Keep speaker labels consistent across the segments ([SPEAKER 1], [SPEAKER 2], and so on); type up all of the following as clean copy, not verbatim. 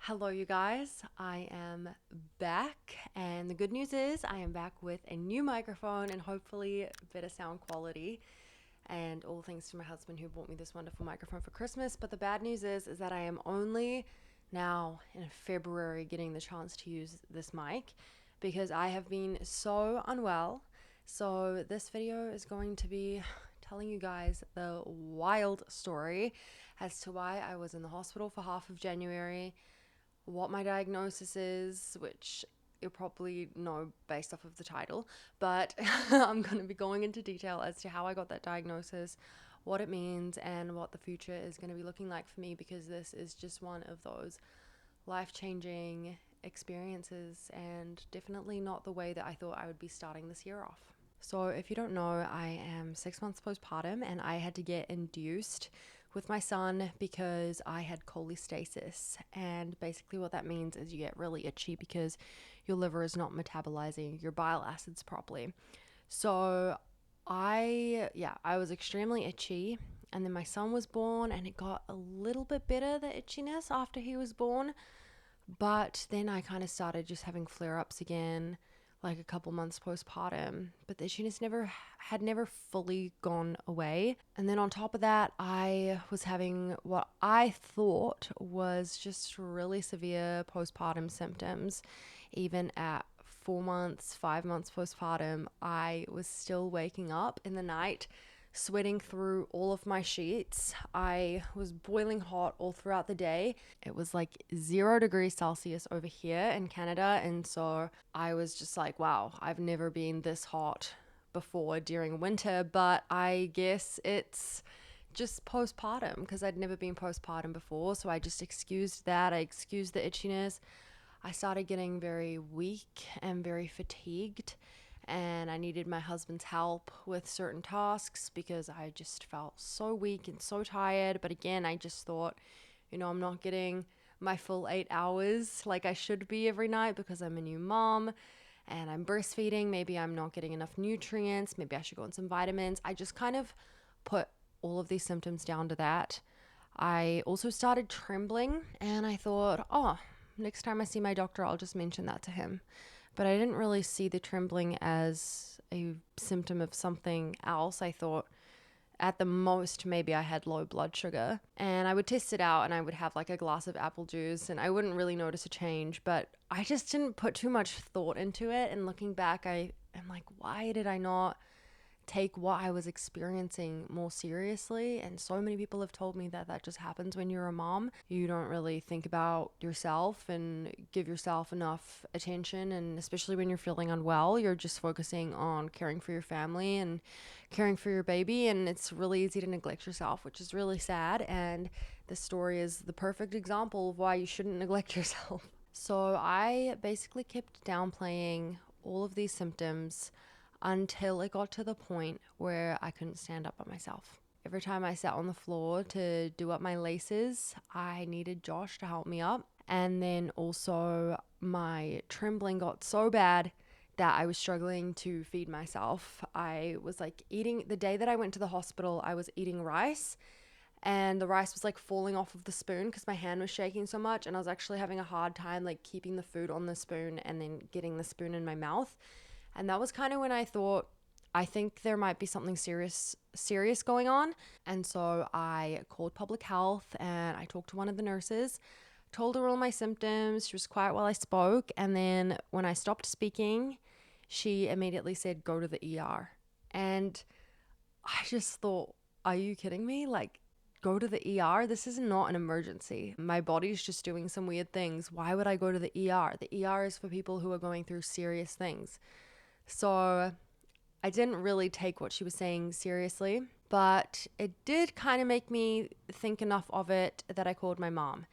[SPEAKER 1] Hello, you guys. I am back, and the good news is I am back with a new microphone and hopefully better sound quality. And all thanks to my husband who bought me this wonderful microphone for Christmas. But the bad news is that I am only now in February getting the chance to use this mic because I have been so unwell. So this video is going to be telling you guys the wild story as to why I was in the hospital for half of January, what my diagnosis is, which you'll probably know based off of the title, but I'm going to be going into detail as to how I got that diagnosis, what it means, and what the future is going to be looking like for me, because this is just one of those life-changing experiences and definitely not the way that I thought I would be starting this year off. So if you don't know, I am 6 months postpartum and I had to get induced with my son because I had cholestasis. And basically what that means is you get really itchy because your liver is not metabolizing your bile acids properly. So I was extremely itchy, and then my son was born and it got a little bit better, the itchiness, after he was born. But then I kind of started just having flare-ups again, like a couple months postpartum, but the itchiness had never fully gone away. And then on top of that, I was having what I thought was just really severe postpartum symptoms. Even at 4 months, 5 months postpartum, I was still waking up in the night, sweating through all of my sheets. I was boiling hot all throughout the day. It was like 0 degrees Celsius over here in Canada. And so I was just like, wow, I've never been this hot before during winter, but I guess it's just postpartum because I'd never been postpartum before. So I just excused that. I excused the itchiness. I started getting very weak and very fatigued, and I needed my husband's help with certain tasks because I just felt so weak and so tired. But again, I just thought, I'm not getting my full 8 hours like I should be every night because I'm a new mom and I'm breastfeeding. Maybe I'm not getting enough nutrients. Maybe I should go on some vitamins. I just kind of put all of these symptoms down to that. I also started trembling, and I thought, oh, next time I see my doctor, I'll just mention that to him. But I didn't really see the trembling as a symptom of something else. I thought at the most maybe I had low blood sugar, and I would test it out and I would have like a glass of apple juice and I wouldn't really notice a change, but I just didn't put too much thought into it. And looking back, I am like, why did I not take what I was experiencing more seriously? And so many people have told me that just happens when you're a mom. You don't really think about yourself and give yourself enough attention, and especially when you're feeling unwell, you're just focusing on caring for your family and caring for your baby, and it's really easy to neglect yourself, which is really sad. And this story is the perfect example of why you shouldn't neglect yourself. So I basically kept downplaying all of these symptoms until it got to the point where I couldn't stand up by myself. Every time I sat on the floor to do up my laces, I needed Josh to help me up. And then also my trembling got so bad that I was struggling to feed myself. I was like eating, the day that I went to the hospital, I was eating rice, and the rice was like falling off of the spoon because my hand was shaking so much, and I was actually having a hard time like keeping the food on the spoon and then getting the spoon in my mouth. And that was kind of when I thought, I think there might be something serious going on. And so I called public health and I talked to one of the nurses, told her all my symptoms. She was quiet while I spoke. And then when I stopped speaking, she immediately said, go to the ER. And I just thought, are you kidding me? Like, go to the ER? This is not an emergency. My body's just doing some weird things. Why would I go to the ER? The ER is for people who are going through serious things. So I didn't really take what she was saying seriously, but it did kind of make me think enough of it that I called my mom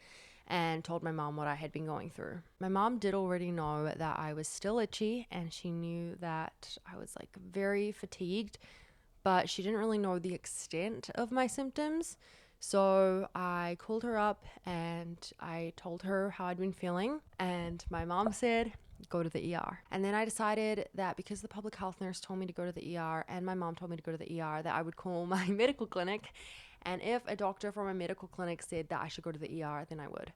[SPEAKER 1] and told my mom what I had been going through. My mom did already know that I was still itchy, and she knew that I was like very fatigued, but she didn't really know the extent of my symptoms. So I called her up and I told her how I'd been feeling, and my mom said, go to the ER. And then I decided that because the public health nurse told me to go to the ER and my mom told me to go to the ER, that I would call my medical clinic. And if a doctor from a medical clinic said that I should go to the ER, then I would.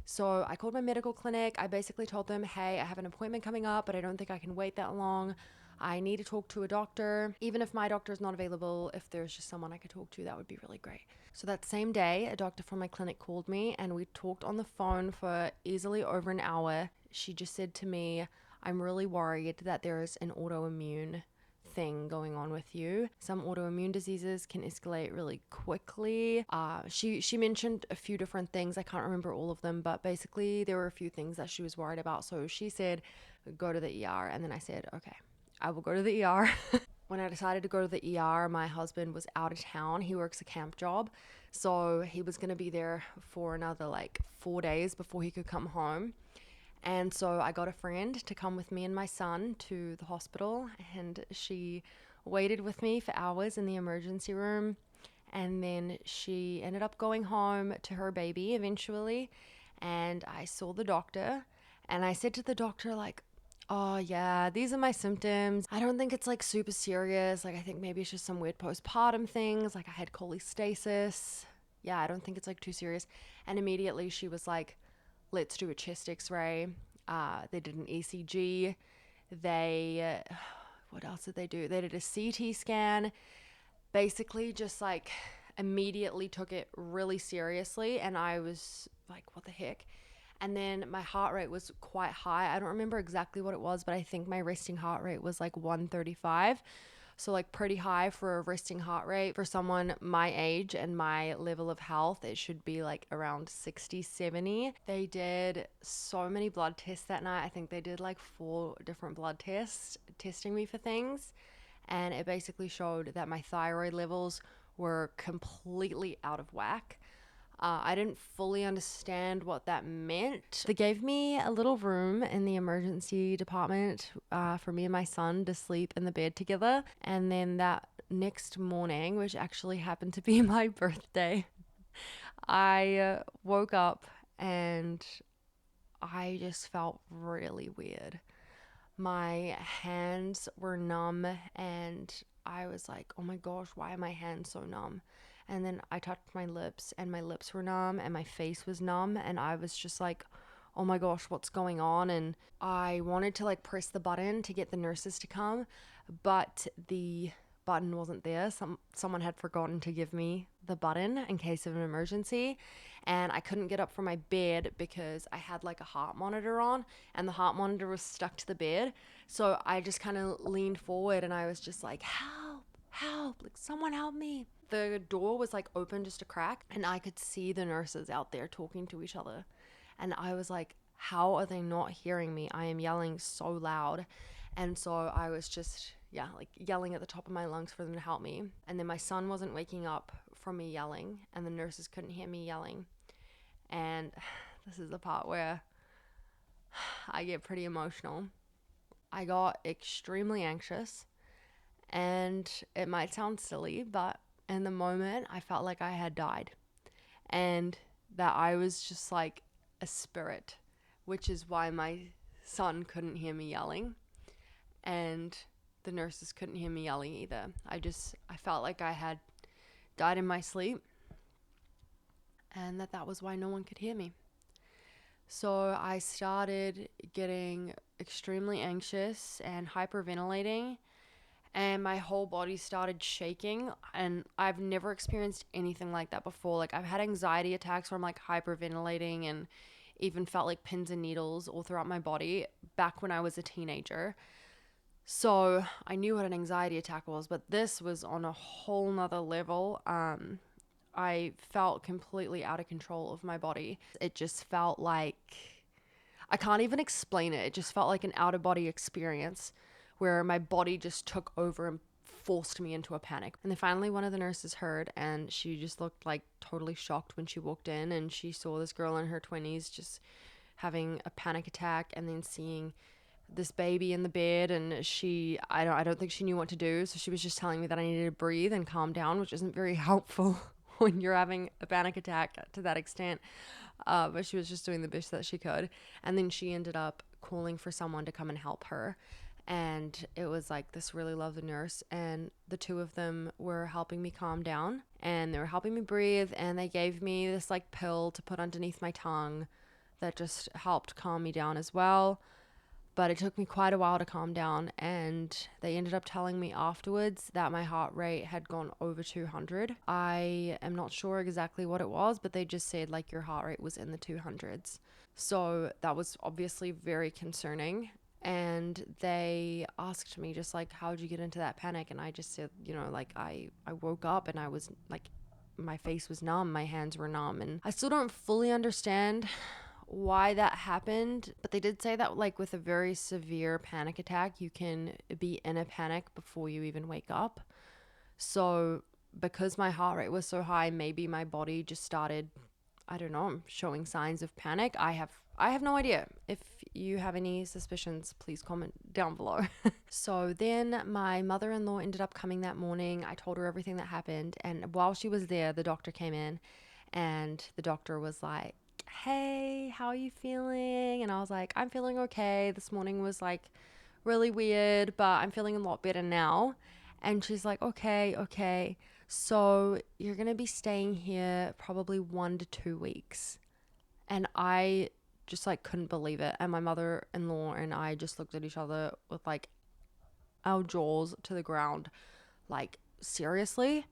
[SPEAKER 1] So I called my medical clinic. I basically told them, hey, I have an appointment coming up, but I don't think I can wait that long. I need to talk to a doctor. Even if my doctor is not available, if there's just someone I could talk to, that would be really great. So that same day, a doctor from my clinic called me and we talked on the phone for easily over an hour. She just said to me, I'm really worried that there is an autoimmune thing going on with you. Some autoimmune diseases can escalate really quickly. She mentioned a few different things. I can't remember all of them, but basically there were a few things that she was worried about. So she said, go to the ER. And then I said, okay, I will go to the ER. When I decided to go to the ER, my husband was out of town. He works a camp job. So he was going to be there for another like 4 days before he could come home. And so I got a friend to come with me and my son to the hospital, and she waited with me for hours in the emergency room. And then she ended up going home to her baby eventually. And I saw the doctor, and I said to the doctor, like, oh yeah, these are my symptoms. I don't think it's like super serious. Like, I think maybe it's just some weird postpartum things. Like, I had cholestasis. Yeah, I don't think it's like too serious. And immediately she was like, let's do a chest x-ray. They did an ECG. What else did they do? They did a CT scan. Basically just like immediately took it really seriously. And I was like, what the heck? And then my heart rate was quite high. I don't remember exactly what it was, but I think my resting heart rate was like 135. So like pretty high for a resting heart rate. For someone my age and my level of health, it should be like around 60, 70. They did so many blood tests that night. I think they did like 4 different blood tests testing me for things. And it basically showed that my thyroid levels were completely out of whack. I didn't fully understand what that meant. They gave me a little room in the emergency department for me and my son to sleep in the bed together. And then that next morning, which actually happened to be my birthday, I woke up and I just felt really weird. My hands were numb and I was like, oh my gosh, why are my hands so numb? And then I touched my lips and my lips were numb and my face was numb and I was just like, oh my gosh, what's going on? And I wanted to like press the button to get the nurses to come, but the button wasn't there. Someone had forgotten to give me the button in case of an emergency, and I couldn't get up from my bed because I had like a heart monitor on and the heart monitor was stuck to the bed. So I just kind of leaned forward and I was just like, help, like someone help me. The door was like open just a crack and I could see the nurses out there talking to each other. And I was like, how are they not hearing me? I am yelling so loud. And so I was just, like yelling at the top of my lungs for them to help me. And then my son wasn't waking up from me yelling and the nurses couldn't hear me yelling. And this is the part where I get pretty emotional. I got extremely anxious, and it might sound silly, but in the moment I felt like I had died and that I was just like a spirit, which is why my son couldn't hear me yelling and the nurses couldn't hear me yelling either. I felt like I had died in my sleep and that was why no one could hear me. So I started getting extremely anxious and hyperventilating, and my whole body started shaking, and I've never experienced anything like that before. Like, I've had anxiety attacks where I'm like hyperventilating and even felt like pins and needles all throughout my body back when I was a teenager. So I knew what an anxiety attack was, but this was on a whole nother level. I felt completely out of control of my body. It just felt like, I can't even explain it. It just felt like an out of body experience where my body just took over and forced me into a panic. And then finally one of the nurses heard, and she just looked like totally shocked when she walked in, and she saw this girl in her 20s just having a panic attack and then seeing this baby in the bed, and I don't think she knew what to do. So she was just telling me that I needed to breathe and calm down, which isn't very helpful when you're having a panic attack to that extent. But she was just doing the best that she could. And then she ended up calling for someone to come and help her. And it was like this really lovely nurse, and the two of them were helping me calm down and they were helping me breathe, and they gave me this like pill to put underneath my tongue that just helped calm me down as well. But it took me quite a while to calm down, and they ended up telling me afterwards that my heart rate had gone over 200. I am not sure exactly what it was, but they just said like your heart rate was in the 200s. So that was obviously very concerning. And they asked me just like, how'd you get into that panic? And I just said, like I woke up and I was like, my face was numb, my hands were numb, and I still don't fully understand why that happened, but they did say that like with a very severe panic attack, you can be in a panic before you even wake up. So because my heart rate was so high, maybe my body just started, I don't know, showing signs of panic. I have no idea. If you have any suspicions, please comment down below. So then my mother-in-law ended up coming that morning. I told her everything that happened, and while she was there, the doctor came in, and the doctor was like, hey, how are you feeling? And I was like, I'm feeling okay. This morning was like really weird, but I'm feeling a lot better now. And she's like, okay. So you're going to be staying here probably 1 to 2 weeks. And I just like couldn't believe it. And my mother-in-law and I just looked at each other with like our jaws to the ground. Like, seriously?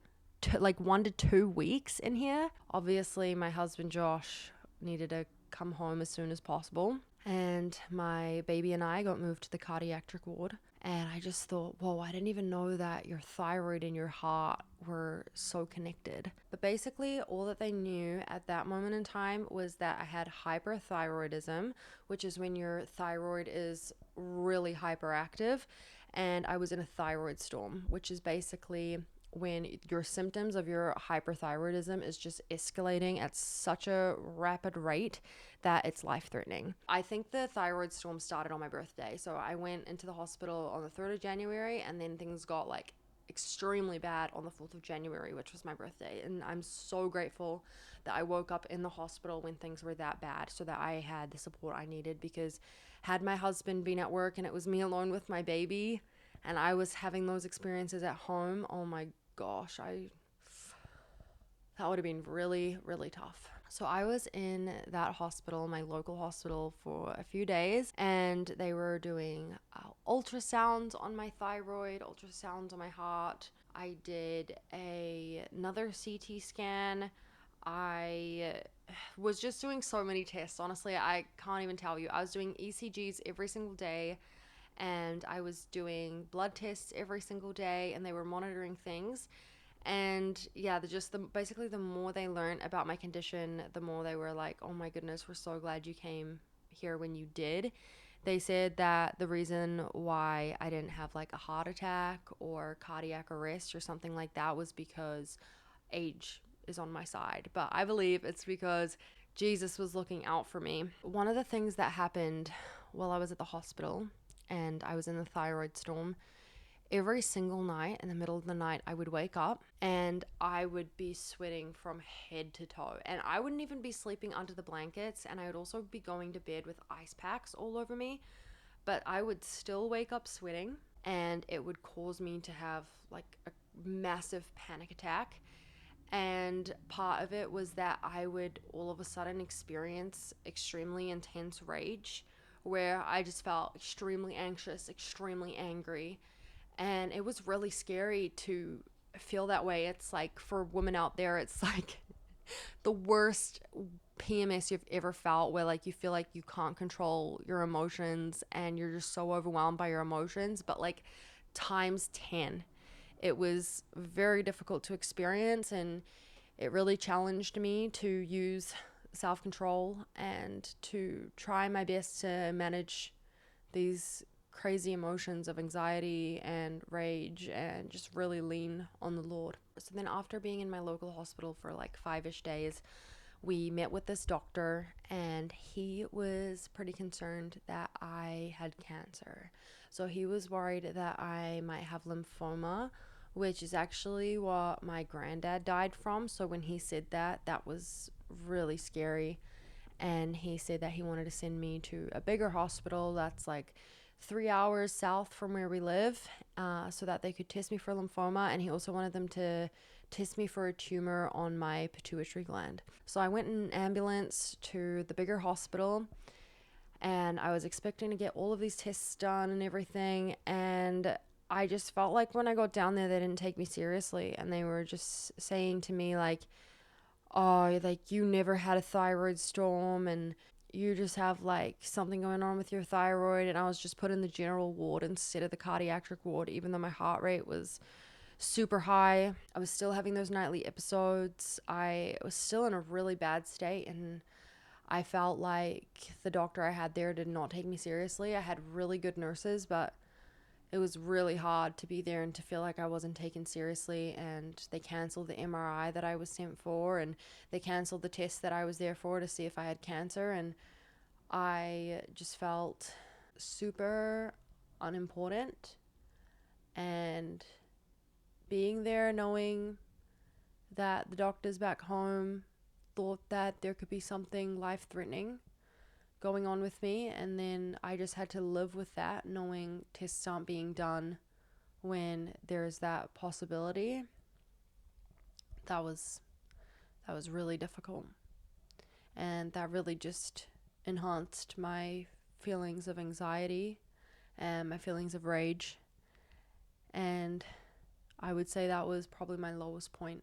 [SPEAKER 1] Like 1 to 2 weeks in here? Obviously, my husband Josh needed to come home as soon as possible, and my baby and I got moved to the cardiac ward. And I just thought, whoa, I didn't even know that your thyroid and your heart were so connected. But basically, all that they knew at that moment in time was that I had hyperthyroidism, which is when your thyroid is really hyperactive. And I was in a thyroid storm, which is basically when your symptoms of your hyperthyroidism is just escalating at such a rapid rate that it's life-threatening. I think the thyroid storm started on my birthday. So I went into the hospital on the 3rd of January, and then things got like extremely bad on the 4th of January, which was my birthday. And I'm so grateful that I woke up in the hospital when things were that bad so that I had the support I needed, because had my husband been at work and it was me alone with my baby and I was having those experiences at home, oh my gosh, that would have been really, really tough. So I was in that hospital, my local hospital, for a few days, and they were doing ultrasounds on my thyroid, ultrasounds on my heart. I did another CT scan. I was just doing so many tests. Honestly, I can't even tell you. I was doing ECGs every single day, and I was doing blood tests every single day, and they were monitoring things. And yeah, basically the more they learned about my condition, the more they were like, oh my goodness, we're so glad you came here when you did. They said that the reason why I didn't have like a heart attack or cardiac arrest or something like that was because age is on my side. But I believe it's because Jesus was looking out for me. One of the things that happened while I was at the hospital and I was in the thyroid storm, every single night in the middle of the night, I would wake up and I would be sweating from head to toe. And I wouldn't even be sleeping under the blankets. And I would also be going to bed with ice packs all over me. But I would still wake up sweating, and it would cause me to have like a massive panic attack. And part of it was that I would all of a sudden experience extremely intense rage, where I just felt extremely anxious, extremely angry. And it was really scary to feel that way. It's like, for women out there, it's like the worst PMS you've ever felt, where like you feel like you can't control your emotions and you're just so overwhelmed by your emotions, but like times 10. It was very difficult to experience, and it really challenged me to use self-control and to try my best to manage these crazy emotions of anxiety and rage and just really lean on the Lord. So then after being in my local hospital for like 5-ish days, we met with this doctor, and he was pretty concerned that I had cancer. So he was worried that I might have lymphoma, which is actually what my granddad died from. So when he said that, that was really scary. And he said that he wanted to send me to a bigger hospital that's like 3 hours south from where we live, so that they could test me for lymphoma. And he also wanted them to test me for a tumor on my pituitary gland. So I went in an ambulance to the bigger hospital, and I was expecting to get all of these tests done and everything. And I just felt like when I got down there, they didn't take me seriously. And they were just saying to me, like, oh, like, you never had a thyroid storm and you just have like something going on with your thyroid. And I was just put in the general ward instead of the cardiac ward, even though my heart rate was super high. I was still having those nightly episodes. I was still in a really bad state, and I felt like the doctor I had there did not take me seriously. I had really good nurses, but it was really hard to be there and to feel like I wasn't taken seriously. And they canceled the MRI that I was sent for, and they canceled the test that I was there for to see if I had cancer. And I just felt super unimportant. And being there, knowing that the doctors back home thought that there could be something life-threatening going on with me, and then I just had to live with that, knowing tests aren't being done when there's that possibility. That was really difficult, and that really just enhanced my feelings of anxiety and my feelings of rage. And I would say that was probably my lowest point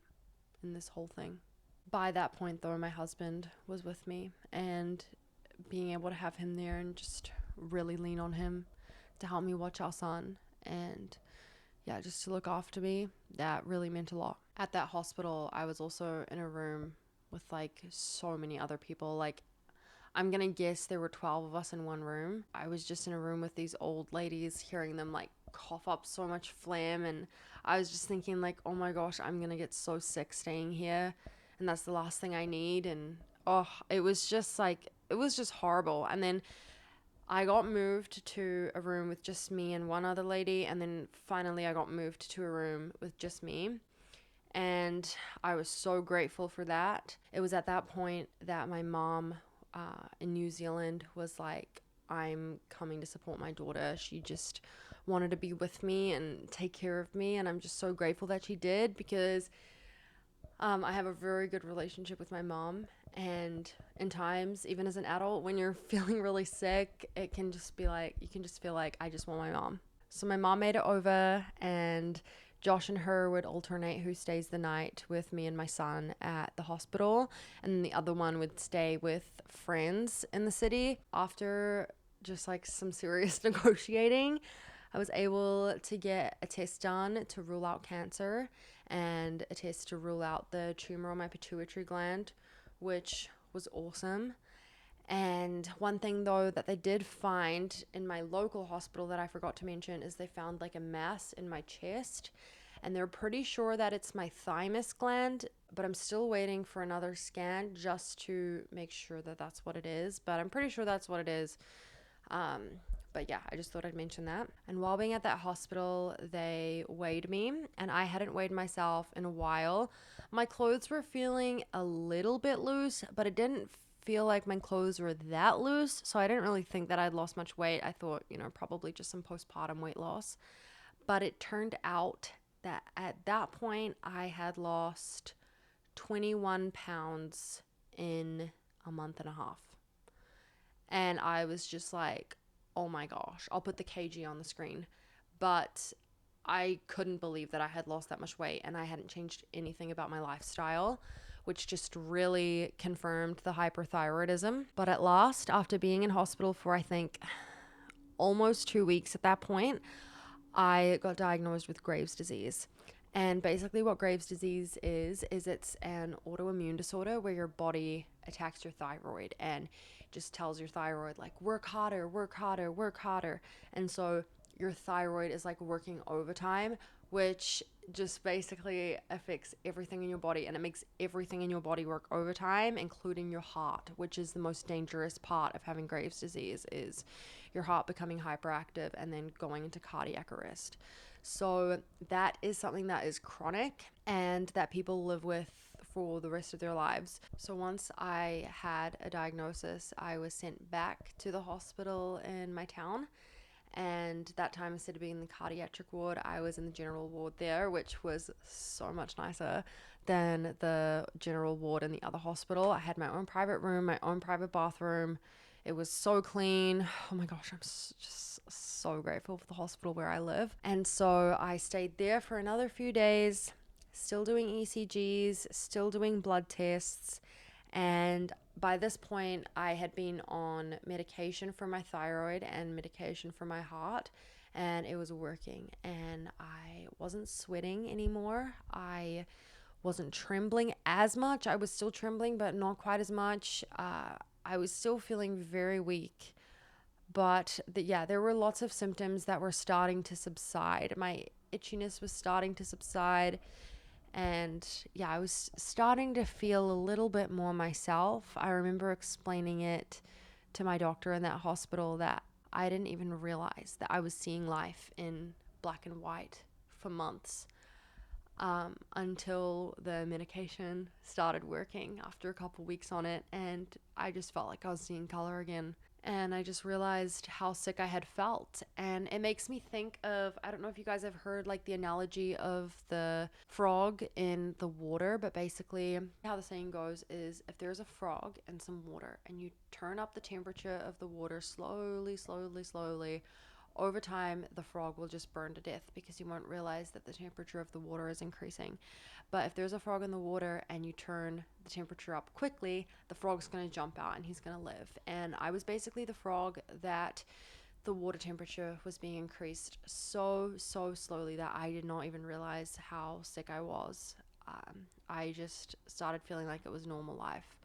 [SPEAKER 1] in this whole thing. By that point, though, my husband was with me, and being able to have him there and just really lean on him to help me watch our son and, yeah, just to look after me, that really meant a lot. At that hospital, I was also in a room with like so many other people. Like, I'm gonna guess there were 12 of us in one room. I was just in a room with these old ladies, hearing them like cough up so much phlegm, and I was just thinking like, oh my gosh, I'm gonna get so sick staying here, and that's the last thing I need. And it was just horrible. And then I got moved to a room with just me and one other lady, and then finally I got moved to a room with just me. And I was so grateful for that. It was at that point that my mom in New Zealand was like, I'm coming to support my daughter. She just wanted to be with me and take care of me, and I'm just so grateful that she did, because I have a very good relationship with my mom. And in times, even as an adult, when you're feeling really sick, it can just be like, you can just feel like, I just want my mom. So my mom made it over, and Josh and her would alternate who stays the night with me and my son at the hospital, and then the other one would stay with friends in the city. After just like some serious negotiating, I was able to get a test done to rule out cancer and a test to rule out the tumor on my pituitary gland, which was awesome. And one thing though that they did find in my local hospital that I forgot to mention is they found like a mass in my chest, and they're pretty sure that it's my thymus gland, but I'm still waiting for another scan just to make sure that that's what it is. But I'm pretty sure that's what it is. But yeah, I just thought I'd mention that. And while being at that hospital, they weighed me, and I hadn't weighed myself in a while. My clothes were feeling a little bit loose, but it didn't feel like my clothes were that loose, so I didn't really think that I'd lost much weight. I thought, probably just some postpartum weight loss. But it turned out that at that point, I had lost 21 pounds in a month and a half. And I was just like, oh my gosh, I'll put the kg on the screen. But I couldn't believe that I had lost that much weight, and I hadn't changed anything about my lifestyle, which just really confirmed the hyperthyroidism. But at last, after being in hospital for, I think, almost 2 weeks at that point, I got diagnosed with Graves' disease. And basically what Graves' disease is it's an autoimmune disorder where your body attacks your thyroid and just tells your thyroid, like, work harder, work harder, work harder. And so your thyroid is like working overtime, which just basically affects everything in your body, and it makes everything in your body work overtime, including your heart, which is the most dangerous part of having Graves' disease, is your heart becoming hyperactive and then going into cardiac arrest. So that is something that is chronic and that people live with for the rest of their lives. So once I had a diagnosis, I was sent back to the hospital in my town, And that time, instead of being in the cardiac ward, I was in the general ward there, which was so much nicer than the general ward in the other hospital. I had my own private room, my own private bathroom. It was so clean. Oh my gosh, just so grateful for the hospital where I live. And so I stayed there for another few days, still doing ECGs, still doing blood tests. And by this point, I had been on medication for my thyroid and medication for my heart, and it was working. And I wasn't sweating anymore. I wasn't trembling as much. I was still trembling, but not quite as much. I was still feeling very weak. But yeah, there were lots of symptoms that were starting to subside. My itchiness was starting to subside. And yeah, I was starting to feel a little bit more myself. I remember explaining it to my doctor in that hospital that I didn't even realize that I was seeing life in black and white for months, until the medication started working after a couple weeks on it. And I just felt like I was seeing color again. And I just realized how sick I had felt. And it makes me think of, I don't know if you guys have heard like the analogy of the frog in the water, but basically how the saying goes is if there's a frog in some water and you turn up the temperature of the water slowly, slowly, slowly, over time the frog will just burn to death because you won't realize that the temperature of the water is increasing. But if there's a frog in the water and you turn the temperature up quickly, the frog's going to jump out and he's going to live. And I was basically the frog that the water temperature was being increased so slowly that I did not even realize how sick I was. I just started feeling like it was normal life,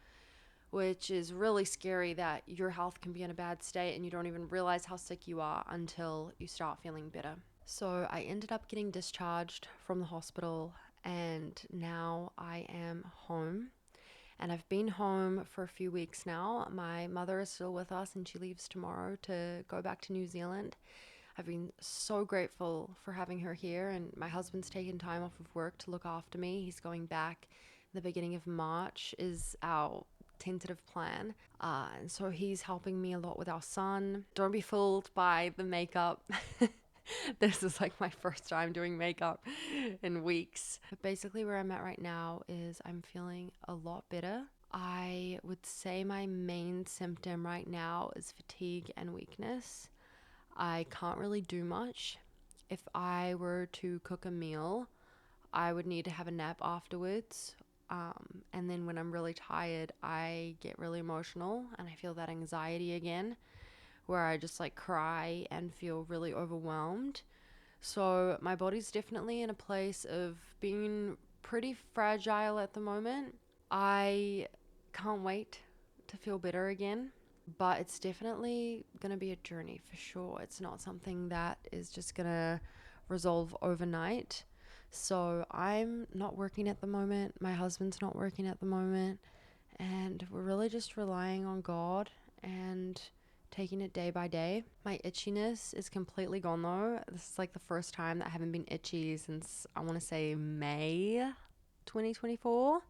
[SPEAKER 1] which is really scary that your health can be in a bad state and you don't even realize how sick you are until you start feeling better. So I ended up getting discharged from the hospital, and now I am home. And I've been home for a few weeks now. My mother is still with us and she leaves tomorrow to go back to New Zealand. I've been so grateful for having her here, and my husband's taken time off of work to look after me. He's going back the beginning of March is our tentative plan. And so he's helping me a lot with our son. Don't be fooled by the makeup. This is like my first time doing makeup in weeks. But basically where I'm at right now is I'm feeling a lot better. I would say my main symptom right now is fatigue and weakness. I can't really do much. If I were to cook a meal, I would need to have a nap afterwards. And then when I'm really tired, I get really emotional and I feel that anxiety again, where I just like cry and feel really overwhelmed. So my body's definitely in a place of being pretty fragile at the moment. I can't wait to feel better again, but it's definitely going to be a journey for sure. It's not something that is just going to resolve overnight. So I'm not working at the moment. My husband's not working at the moment. And we're really just relying on God and taking it day by day. My itchiness is completely gone though. This is like the first time that I haven't been itchy since I want to say May 2024.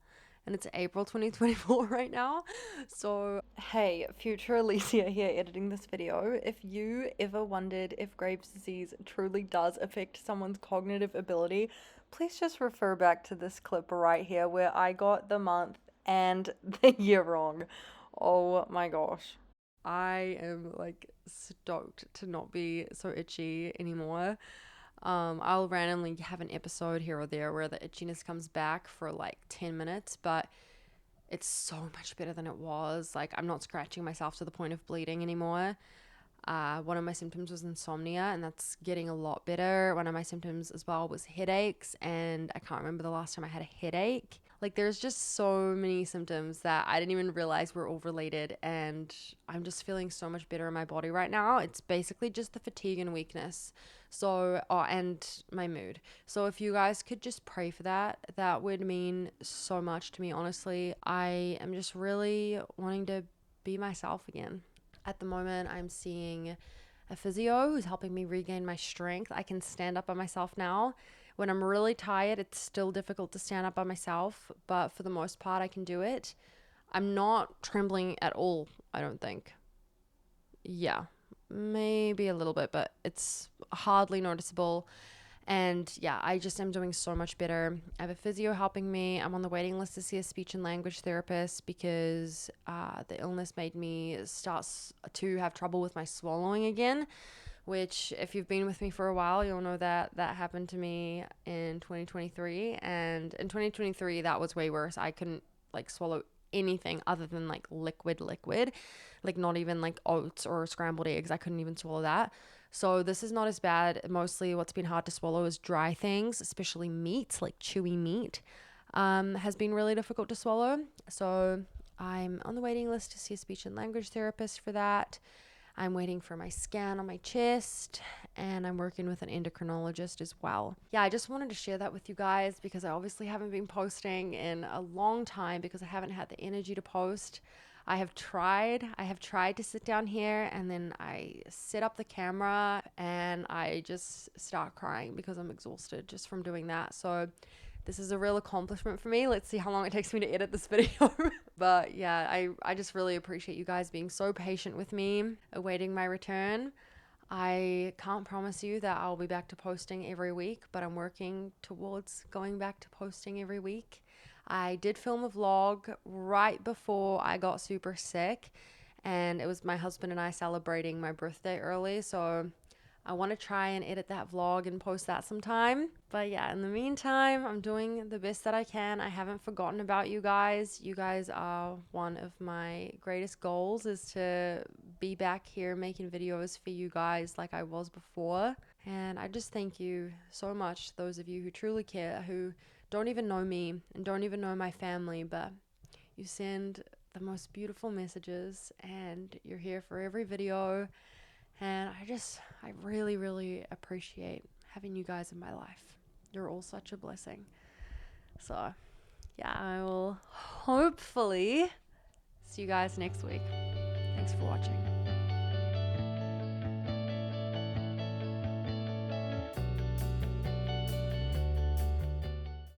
[SPEAKER 1] And it's April 2024 right now. So, hey, future Alicia here editing this video. If you ever wondered if Graves' disease truly does affect someone's cognitive ability, please just refer back to this clip right here where I got the month and the year wrong. Oh my gosh. I am like stoked to not be so itchy anymore. I'll randomly have an episode here or there where the itchiness comes back for like 10 minutes, but it's so much better than it was. Like, I'm not scratching myself to the point of bleeding anymore. One of my symptoms was insomnia, and that's getting a lot better. One of my symptoms as well was headaches, and I can't remember the last time I had a headache. Like, there's just so many symptoms that I didn't even realize were all related, and I'm just feeling so much better in my body right now. It's basically just the fatigue and weakness. So, oh, and my mood. So if you guys could just pray for that, that would mean so much to me, honestly. I am just really wanting to be myself again. At the moment, I'm seeing a physio who's helping me regain my strength. I can stand up by myself now. When I'm really tired, it's still difficult to stand up by myself, but for the most part, I can do it. I'm not trembling at all, I don't think. Yeah, maybe a little bit, but it's hardly noticeable. And yeah, I just am doing so much better. I have a physio helping me. I'm on the waiting list to see a speech and language therapist because the illness made me start to have trouble with my swallowing again, which if you've been with me for a while, you'll know that that happened to me in 2023. And in 2023, that was way worse. I couldn't like swallow anything other than like liquid, like not even like oats or scrambled eggs. I couldn't even swallow that. So this is not as bad. Mostly what's been hard to swallow is dry things, especially meats, like chewy meat, has been really difficult to swallow. So I'm on the waiting list to see a speech and language therapist for that. I'm waiting for my scan on my chest, and I'm working with an endocrinologist as well. Yeah, I just wanted to share that with you guys because I obviously haven't been posting in a long time because I haven't had the energy to post. I have tried to sit down here and then I set up the camera and I just start crying because I'm exhausted just from doing that. So this is a real accomplishment for me. Let's see how long it takes me to edit this video. But yeah, I just really appreciate you guys being so patient with me, awaiting my return. I can't promise you that I'll be back to posting every week, but I'm working towards going back to posting every week. I did film a vlog right before I got super sick, and it was my husband and I celebrating my birthday early, so I want to try and edit that vlog and post that sometime. But yeah, in the meantime, I'm doing the best that I can. I haven't forgotten about you guys. You guys are one of my greatest goals, is to be back here making videos for you guys like I was before. And I just thank you so much, those of you who truly care, who don't even know me and don't even know my family, but you send the most beautiful messages and you're here for every video. And I really, really appreciate having you guys in my life. You're all such a blessing. So yeah, I will hopefully see you guys next week. Thanks for watching.